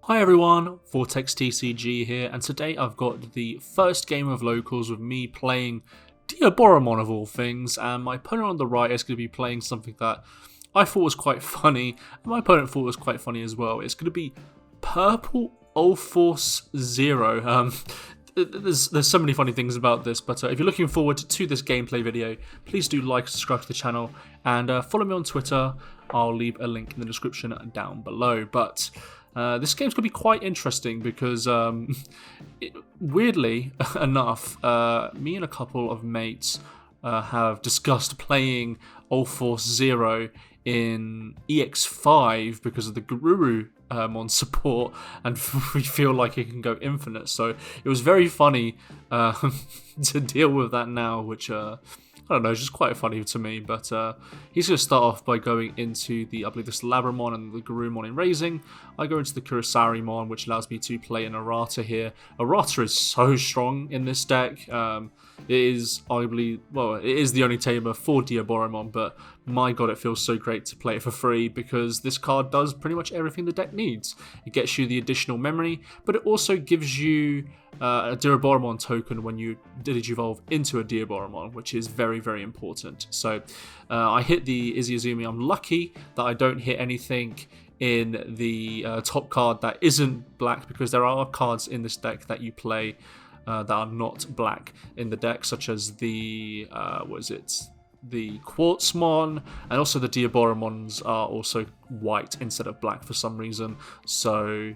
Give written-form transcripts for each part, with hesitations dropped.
Hi everyone, VortexTCG here, and today I've got the first game of locals with me playing Diaboromon of all things, and my opponent on the right is going to be playing something that I thought was quite funny, and my opponent thought was quite funny as well. It's going to be Purple Ulforceveedramon Zero. There's so many funny things about this, but if you're looking forward to this gameplay video, please do like, subscribe to the channel, and follow me on Twitter. I'll leave a link in the description down below. But this game's going to be quite interesting because, weirdly enough, me and a couple of mates have discussed playing Ulforce Zero in EX5 because of the Garurumon support, and we feel like it can go infinite. So it was very funny to deal with that now, which I don't know, it's just quite funny to me. But he's going to start off by going into the, I believe this Diaboromon and the Garurumon in Raising. I go into the Kurisarimon, which allows me to play an errata here. Errata is so strong in this deck. It is arguably, well, it is the only tamer for Diaboromon, but my god, it feels so great to play it for free because this card does pretty much everything the deck needs. It gets you the additional memory, but it also gives you a Diaboromon token when you Digivolve into a Diaboromon, which is very, very important. So I hit the Izzy. I'm lucky that I don't hit anything in the top card that isn't black, because there are cards in this deck that you play that are not black in the deck, such as the the Quartzmon, and also the Diaboromons are also white instead of black for some reason, so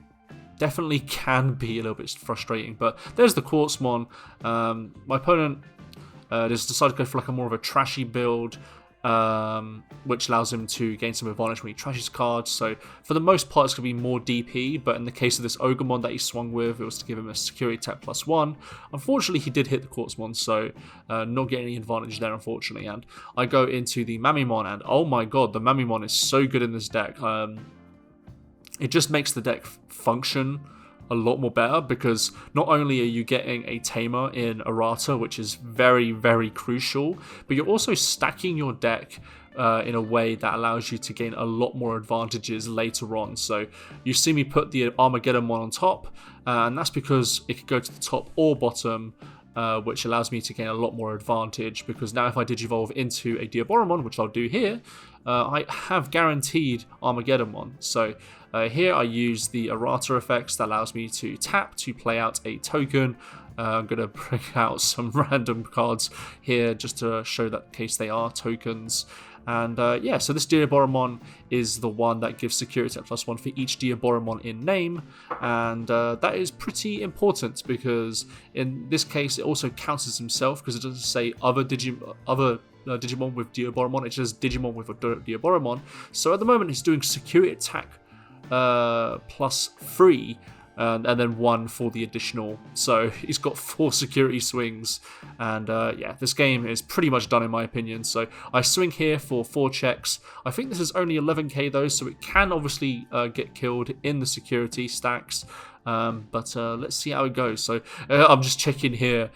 definitely can be a little bit frustrating. But there's the Quartzmon. My opponent just decided to go for like a more of a trashy build, which allows him to gain some advantage when he trashes cards. So for the most part, it's going to be more DP, but in the case of this Ogremon that he swung with, it was to give him a security attack +1. Unfortunately, he did hit the Quartzmon, so not getting any advantage there, unfortunately. And I go into the Mamimon, and oh my god, the Mamimon is so good in this deck. It just makes the deck function a lot more better, because not only are you getting a tamer in errata, which is very, very crucial, but you're also stacking your deck in a way that allows you to gain a lot more advantages later on. So you see me put the Armageddonmon on top, and that's because it could go to the top or bottom, which allows me to gain a lot more advantage, because now if I Digivolve into a Diaboromon, which I'll do here, I have guaranteed Armageddonmon. So here I use the errata effects that allows me to tap to play out a token. I'm going to bring out some random cards here just to show that in case they are tokens. And yeah, so this Diaboromon is the one that gives security at +1 for each Diaboromon in name, and that is pretty important because in this case it also counts as himself, because it doesn't say other Digimon with Diaboromon, it's just Digimon with a Diaboromon. So at the moment he's doing security attack +3, and then 1 for the additional. So he's got 4 security swings, and yeah, this game is pretty much done in my opinion. So I swing here for 4 checks. I think this is only 11k though, so it can obviously get killed in the security stacks. But let's see how it goes. So I'm just checking here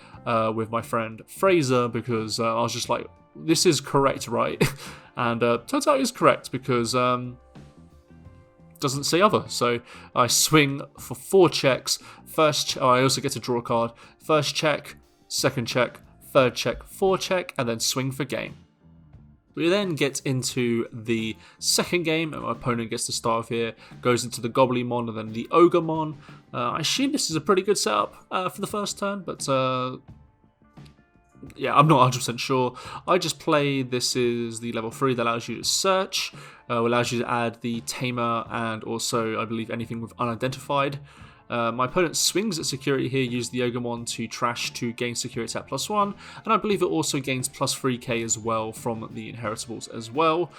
with my friend Fraser, because I was just like, this is correct, right? And turns out it's correct, because doesn't say other. So I swing for 4 checks. I also get to draw a card. First check, second check, third check, 4 check, and then swing for game. We then get into the second game, and my opponent gets to start off here, goes into the Goblimon and then the Ogremon. I assume this is a pretty good setup for the first turn, but yeah, I'm not 100% sure. I just play, this is the level 3 that allows you to search, allows you to add the tamer, and also, I believe, anything with unidentified. My opponent swings at security here, uses the Ogremon to trash to gain security at +1, and I believe it also gains +3k as well from the inheritables as well.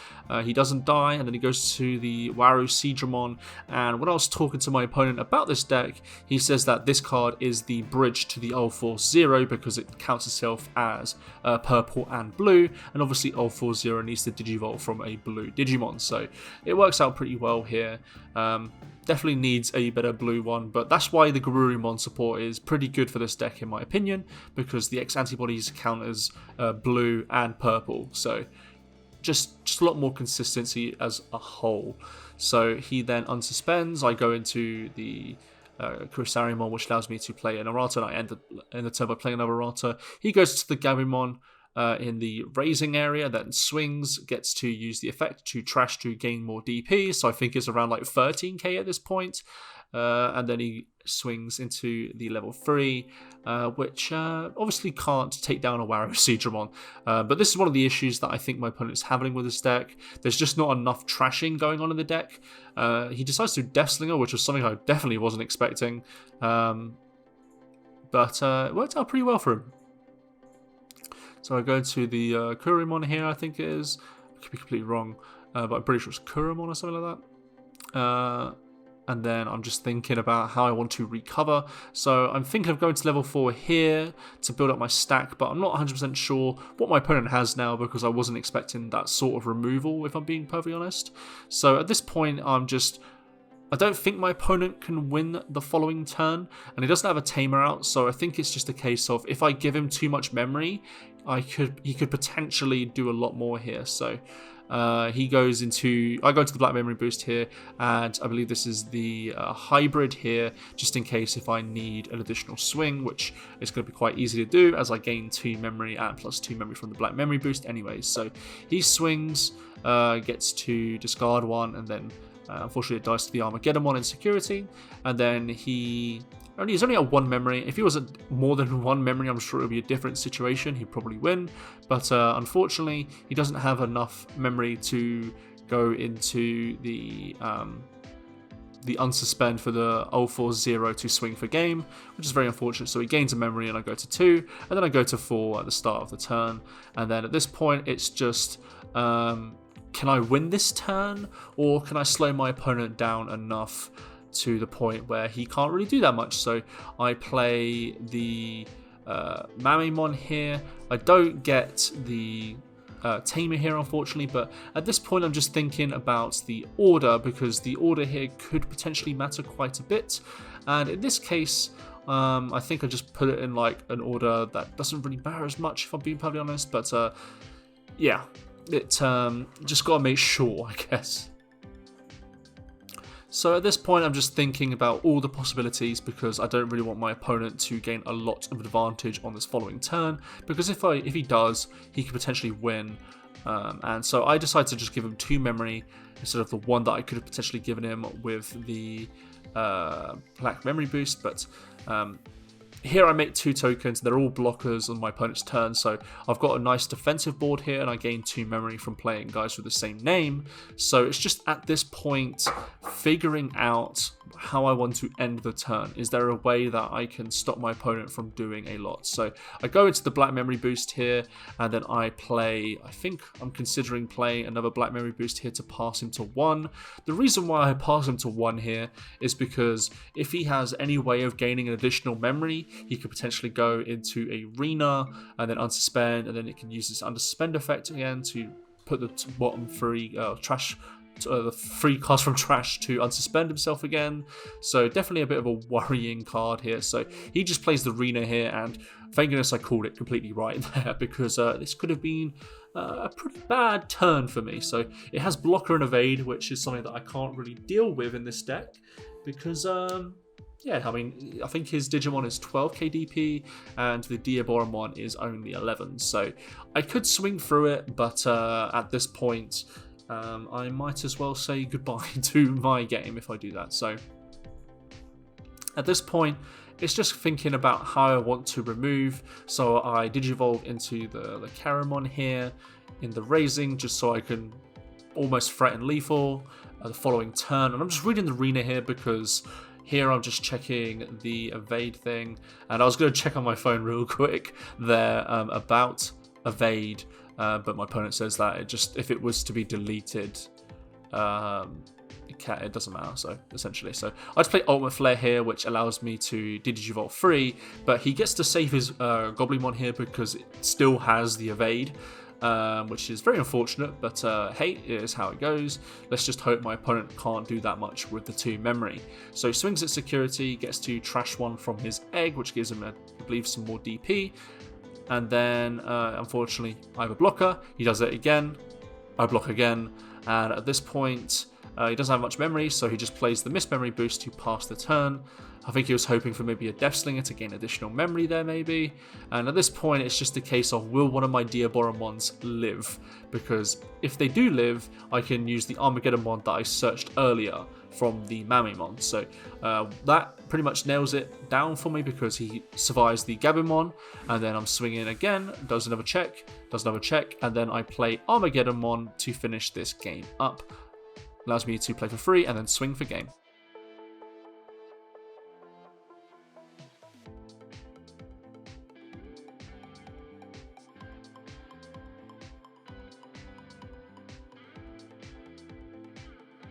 He doesn't die, and then he goes to the Diaboromon, and when I was talking to my opponent about this deck, he says that this card is the bridge to the Ulforce Zero, because it counts itself as purple and blue, and obviously Ulforce Zero needs to Digivolve from a blue Digimon, so it works out pretty well here. Definitely needs a better blue one, but that's why the Garurumon support is pretty good for this deck in my opinion, because the X antibodies count as blue and purple, so just a lot more consistency as a whole. So he then unsuspends. I go into the Diaboromon, which allows me to play an errata, and I end the turn by playing another errata. He goes to the Diaboromon in the raising area, then swings, gets to use the effect to trash to gain more DP, so I think it's around like 13k at this point. And then he swings into the level 3, which obviously can't take down a RB01. But this is one of the issues that I think my opponent is having with this deck. There's just not enough trashing going on in the deck. He decides to Death Slinger, which was something I definitely wasn't expecting. But it worked out pretty well for him. So I go to the Kurumon here, I think it is. I could be completely wrong, but I'm pretty sure it's Kurumon or something like that. And then I'm just thinking about how I want to recover. So I'm thinking of going to level 4 here to build up my stack, but I'm not 100% sure what my opponent has now because I wasn't expecting that sort of removal, if I'm being perfectly honest. So at this point, I don't think my opponent can win the following turn, and he doesn't have a tamer out, so I think it's just a case of if I give him too much memory, he could potentially do a lot more here. So I go into the Black Memory Boost here, and I believe this is the hybrid here, just in case if I need an additional swing, which is going to be quite easy to do as I gain 2 memory and plus 2 memory from the Black Memory Boost anyways. So he swings, gets to discard 1, and then unfortunately it dies to the Armageddonmon in security, and then he's only at 1 memory. If he was at more than 1 memory, I'm sure it would be a different situation. He'd probably win, but unfortunately, he doesn't have enough memory to go into the unsuspend for the Ulforceveedramon to swing for game, which is very unfortunate. So he gains a memory, and I go to 2, and then I go to 4 at the start of the turn. And then at this point, it's just can I win this turn, or can I slow my opponent down enough to the point where he can't really do that much? So I play the Mamemon here. I don't get the tamer here, unfortunately, but at this point I'm just thinking about the order, because the order here could potentially matter quite a bit. And in this case, I think I just put it in like an order that doesn't really matter as much, if I'm being perfectly honest. But yeah, it just got to make sure, I guess. So at this point, I'm just thinking about all the possibilities, because I don't really want my opponent to gain a lot of advantage on this following turn, because if he does, he could potentially win. And so I decided to just give him 2 memory instead of the 1 that I could have potentially given him with the Black Memory Boost. But here I make 2 tokens. They're all blockers on my opponent's turn, so I've got a nice defensive board here, and I gain 2 memory from playing guys with the same name. So it's just at this point figuring out how I want to end the turn. Is there a way that I can stop my opponent from doing a lot? So I go into the Black Memory Boost here, and then I think I'm considering playing another Black Memory Boost here to pass him to 1. The reason why I pass him to 1 here is because if he has any way of gaining an additional memory, he could potentially go into Arena and then unsuspend, and then it can use this unsuspend effect again to put the bottom 3 trash, the 3 cards from trash to unsuspend himself again. So definitely a bit of a worrying card here. So he just plays the Arena here, and thank goodness I called it completely right there, because this could have been a pretty bad turn for me. So it has blocker and evade, which is something that I can't really deal with in this deck, because yeah, I mean, I think his Digimon is 12k DP, and the Diaboromon is only 11. So I could swing through it, but at this point, I might as well say goodbye to my game if I do that. So at this point, it's just thinking about how I want to remove. So I Digivolve into the Caramon here in the raising, just so I can almost threaten lethal the following turn. And I'm just reading the Arena here because here I'm just checking the evade thing, and I was going to check on my phone real quick there about evade, but my opponent says that if it was to be deleted, it doesn't matter. So essentially, so I just play Ultimate Flare here, which allows me to Digivolve free, but he gets to save his Goblinmon here because it still has the evade. Which is very unfortunate, but hey, it is how it goes. Let's just hope my opponent can't do that much with the 2 memory. So he swings at security, gets to trash 1 from his egg, which gives him, I believe, some more DP. And then, unfortunately, I have a blocker. He does it again. I block again. And at this point, He doesn't have much memory, so he just plays the Mist Memory boost to pass the turn. I think he was hoping for maybe a Death Slinger to gain additional memory there, maybe. And at this point, it's just a case of, will one of my Diaboromons live? Because if they do live, I can use the Armageddonmon that I searched earlier from the Mamimon. So that pretty much nails it down for me, because he survives the Gabumon, and then I'm swinging again, does another check, and then I play Armageddonmon to finish this game up. Allows me to play for free and then swing for game.